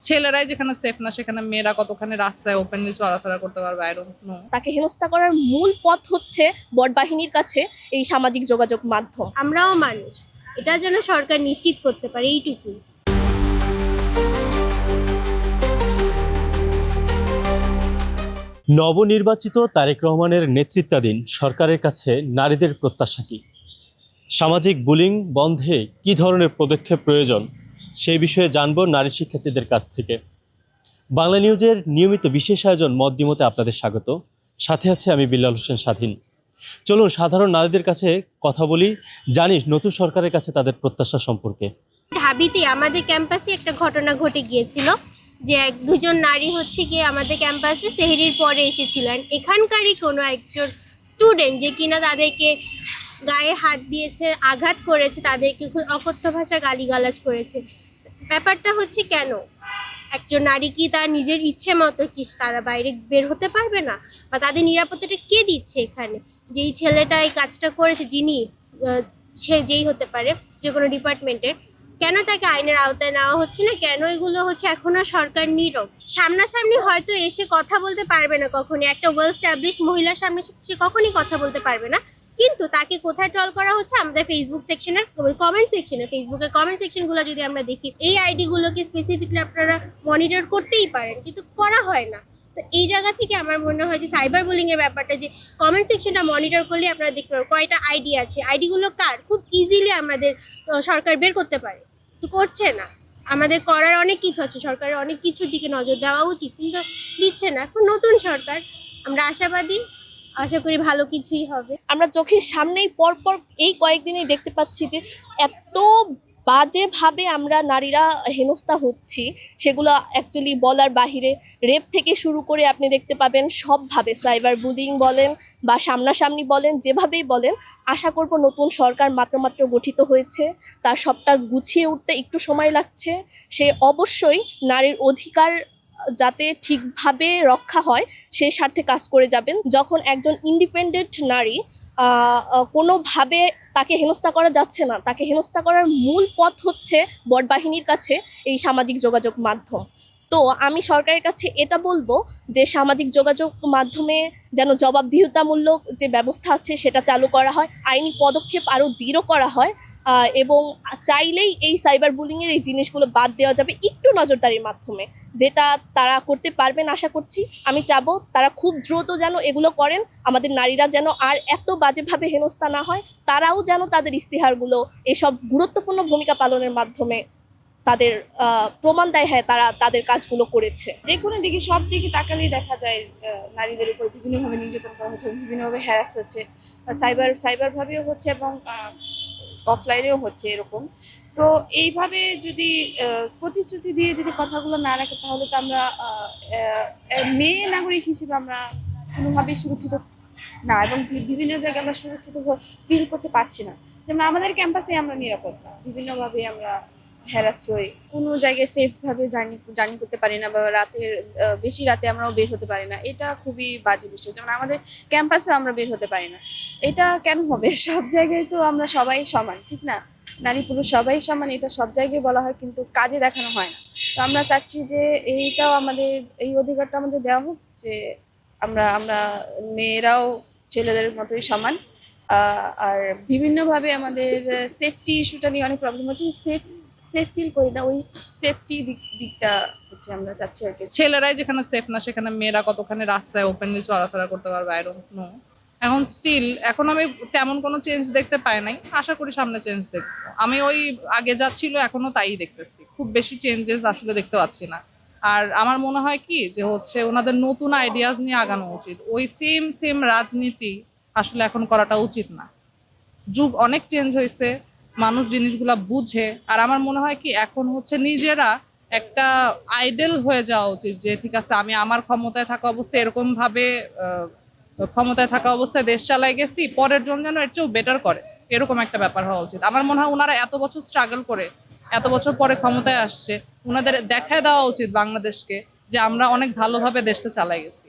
ছেলেরাই যেখানে সেফ না সেখানে মেয়েরা কতখানি রাস্তায় ওপেনলি চলাফেরা করতে পারবে? I don't know. তাকে হেনস্থা করার মূল পথ হচ্ছে বড়বাহিনীর কাছে এই সামাজিক যোগাযোগ মাধ্যম। আমরাও মানুষ, এটা যেন সরকার নিশ্চিত করতে পারে, এইটুকুই। নবনির্বাচিত তারেক রহমানের নেতৃত্বাধীন সরকারের কাছে নারীদের প্রত্যাশা কি? সামাজিক বুলিং বন্ধে কী ধরনের পদক্ষেপ প্রয়োজন সেই বিষয়ে জানব নারী শিক্ষার্থীদের কাছ থেকে। বাংলা নিউজের নিয়মিত বিশেষ আয়োজন মত দ্বিমতে আপনাদের স্বাগত। সাথে আছে আমি বিল্লাল হোসেন স্বাধীন। চলুন সাধারণ নারীদের কাছে কথা বলি, জানিস নতুন সরকারের কাছে তাদের প্রত্যাশা সম্পর্কে। ঢাবিতে আমাদের ক্যাম্পাসে একটা ঘটনা ঘটে গিয়েছিল যে দুজন নারী গিয়ে আমাদের ক্যাম্পাসে সেহরির পরে এসেছিলেন। এখানকারই কোনো একজন স্টুডেন্ট যে কিনা তাদেরকে গায়ে হাত দিয়েছে, আঘাত করেছে, তাদেরকে খুব অকথ্য ভাষা গালিগালাজ করেছে। ব্যাপারটা কেন একজন নারী কি তার নিজের ইচ্ছে মতো কি তারা বাইরে বের হতে পারবে না? বা তাদের নিরাপত্তাটা কে দিচ্ছে এখানে? যেই ছেলেটা এই কাজটা করেছে, যিনি সে যেই হতে পারে যে কোনো ডিপার্টমেন্টের, কেন তাকে আইনের আওতায় নেওয়া হচ্ছে না? কেন এগুলো এখনো সরকার নীরব? সামনাসামনি হয়তো এসে কথা বলতে পারবে না কখনই, একটা ওয়েল স্ট্যাবলিশড মহিলার সামনে সে কখনই কথা বলতে পারবে না, কিন্তু তাকে কোথায় ট্রল করা হচ্ছে? আমাদের ফেসবুক সেকশনের কমেন্ট সেকশনে, ফেসবুকের কমেন্ট সেকশনগুলো যদি আমরা দেখি, এই আইডিগুলোকে স্পেসিফিকলি আপনারা মনিটর করতেই পারেন, কিন্তু করা হয় না। তো এই জায়গা থেকে আমার মনে হয় যে সাইবার বুলিংয়ের ব্যাপারটা, যে কমেন্ট সেকশনটা মনিটর করলে আপনারা দেখতে পারবেন কয়টা আইডি আছে, আইডিগুলো কার, খুব ইজিলি আমাদের সরকার বের করতে পারে, তো করছে না। আমাদের করার অনেক কিছু আছে, সরকারের অনেক কিছুর দিকে নজর দেওয়া উচিত, কিন্তু দিচ্ছে না। এখন নতুন সরকার, আমরা আশাবাদী, আশা করি ভালো কিছুই হবে। আমরা চোখের সামনেই পরপর এই কয়েকদিনেই দেখতে পাচ্ছি যে এত বাজেভাবে আমরা নারীরা হেনস্থা হচ্ছি, সেগুলো অ্যাকচুয়ালি বলার বাহিরে। রেপ থেকে শুরু করে আপনি দেখতে পাবেন সবভাবে, সাইবার বুলিং বলেন বা সামনাসামনি বলেন, যেভাবেই বলেন। আশা করব নতুন সরকার মাত্র গঠিত হয়েছে, তার সবটা গুছিয়ে উঠতে একটু সময় লাগছে। সে অবশ্যই নারীর অধিকার যাতে ঠিকভাবে রক্ষা হয় সে স্বার্থে কাজ করে যাবেন। যখন একজন ইন্ডিপেন্ডেন্ট নারী কোনোভাবে তাকে হেনস্থা করা যাচ্ছে না, তাকে হেনস্থা করার মূল পথ হচ্ছে বড়বাহিনীর কাছে এই সামাজিক যোগাযোগ মাধ্যম। তো আমি সরকারের কাছে এটা বলবো যে সামাজিক যোগাযোগ মাধ্যমে যেন জবাবদিহিতামূলক যে ব্যবস্থা আছে সেটা চালু করা হয়, আইনি পদক্ষেপ আরও দৃঢ় করা হয়, এবং চাইলেই এই সাইবার বুলিংয়ের এই জিনিসগুলো বাদ দেওয়া যাবে একটু নজরদারির মাধ্যমে, যেটা তারা করতে পারবেন আশা করছি। আমি চাবো তারা খুব দ্রুত যেন এগুলো করেন, আমাদের নারীরা যেন আর এত বাজেভাবে হেনস্থা না হয়, তারাও যেন তাদের ইস্তেহারগুলো এসব গুরুত্বপূর্ণ ভূমিকা পালনের মাধ্যমে তাদের প্রমাণ দেয় হ্যাঁ তারা তাদের কাজগুলো করেছে। যে কোনো দিকে, সব দিকে তাকালেই দেখা যায় নারীদের উপর বিভিন্নভাবে নির্যাতন করা হচ্ছে, বিভিন্নভাবে হ্যারাস হচ্ছে, সাইবারভাবেও হচ্ছে এবং অফলাইনেও হচ্ছে এরকম। তো এইভাবে যদি প্রতিশ্রুতি দিয়ে যদি কথাগুলো না রাখে, তাহলে তো আমরা মেয়ে নাগরিক হিসেবে আমরা কোনোভাবেই সুরক্ষিত না, এবং বিভিন্ন জায়গায় আমরা সুরক্ষিত ফিল করতে পারছি না। যেমন আমাদের ক্যাম্পাসে আমরা নিরাপদ না, বিভিন্নভাবে আমরা হ্যারাস্ট হই, কোনো জায়গায় সেফভাবে জার্নি করতে পারি না, বা বেশি রাতে আমরাও বের হতে পারি না। এটা খুবই বাজে বিষয়। যেমন আমাদের ক্যাম্পাসে আমরা বের হতে পারি না, এটা কেন হবে? সব জায়গায় তো আমরা সবাই সমান, ঠিক না? নারী পুরুষ সবাই সমান, এটা সব জায়গায় বলা হয়, কিন্তু কাজে দেখানো হয় না। তো আমরা চাচ্ছি যে এইটাও আমাদের, এই অধিকারটা আমাদের দেওয়া হোক, যে আমরা মেয়েরাও ছেলেদের মতোই সমান। আর বিভিন্নভাবে আমাদের সেফটি ইস্যুটা নিয়ে অনেক প্রবলেম হচ্ছে। সেফ ফিল করি না, ওই সেফটি দিকটা আমরা চাচ্ছি আর কি। ছেলেরাই যেখানে সেফ না সেখানে মেয়েরা কতখানি রাস্তায় ওপেনলি চলাফেরা করতে পারবে? I don't know. এখন আমি তেমন কোনো চেঞ্জ দেখতে পাই নাই, আশা করি সামনে চেঞ্জ দেখবো। আমি ওই আগে যা ছিল এখনো তাই দেখতেছি, খুব বেশি চেঞ্জেস আসলে দেখতে পাচ্ছি না। আর আমার মনে হয় কি যে ওনাদের নতুন আইডিয়াজ নিয়ে আগানো উচিত। ওই সেম রাজনীতি আসলে এখন করাটা উচিত না। যুগ অনেক চেঞ্জ হয়েছে, মানুষ জিনিসগুলা বুঝে। আর আমার মনে হয় কি এখন নিজেরা একটা আইডল হয়ে যাওয়া উচিত, যে ঠিক আছে আমি আমার ক্ষমতায় থাকা অবস্থায় এরকম ভাবে ক্ষমতায় থাকা অবস্থায় দেশ চালাই গেছি, পরের জন যেন এর চেয়েও বেটার করে, এরকম একটা ব্যাপার হওয়া উচিত। আমার মনে হয় ওনারা এত বছর স্ট্রাগল করে এত বছর পরে ক্ষমতায় আসছে, ওনাদের দেখায় দেওয়া উচিত বাংলাদেশকে যে আমরা অনেক ভালোভাবে দেশটা চালাই গেছি।